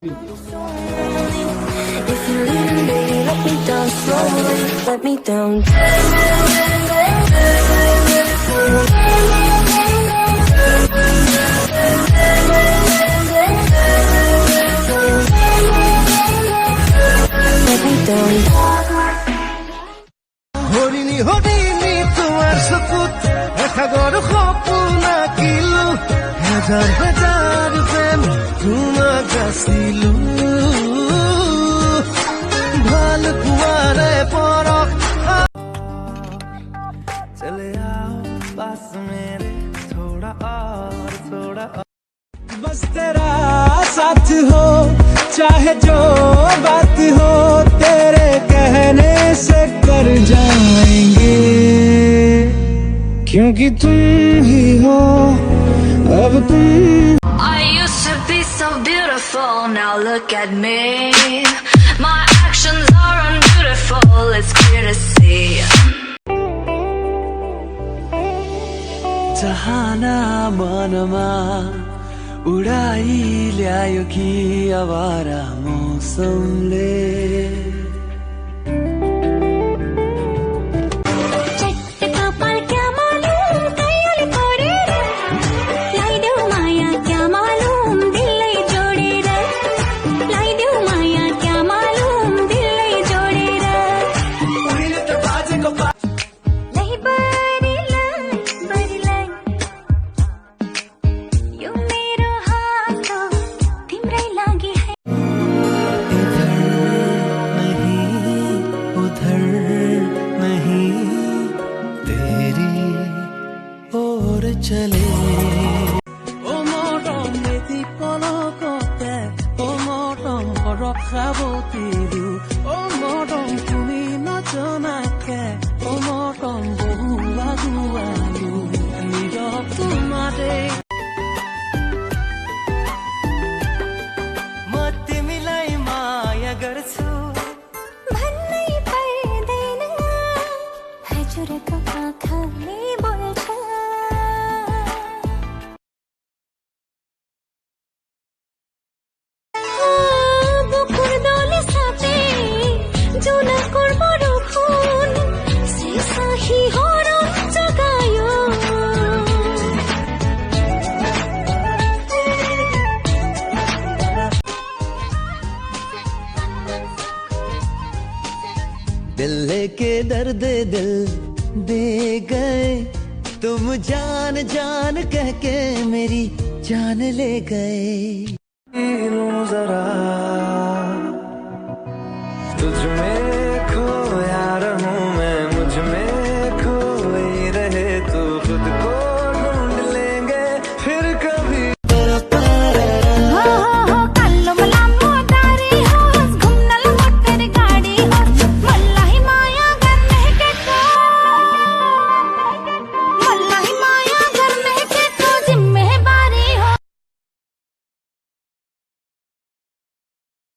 If you're leaving, baby, let me down slowly. Let me down. Let me down. হরিণী হরিণী তোমার সপুত দেখা গড় খপুনা kilo হাজার হাজার প্রেম তোমার গাছিলো ভাল কুয়ারে পরখ চলে आओ पास मेरे थोड़ा और बस तेरा साथ हो चाहे जो बात हो तेरे कहने से कर जाएंगे क्योंकि तुम ही हो अब तुम I used to be so beautiful, now look at me. My actions are unbeautiful, it's clear to see. जहाना मनमा उडाई ल्यायो कि आवारा मौसमले चले ओ मोटम मेथी पलकते ओ मोटम रखाबती ओ मोटम तुमी नजनाके ओ मोटम बहु आगुआलु नीरव तुम्हारे म तिमीलाई माया गर्छु भन्नै पर्दैन हजुरको आँखाले बोल्छ दिल लेके दर्द दिल दे गए तुम जान जान कह के मेरी जान ले गए जरा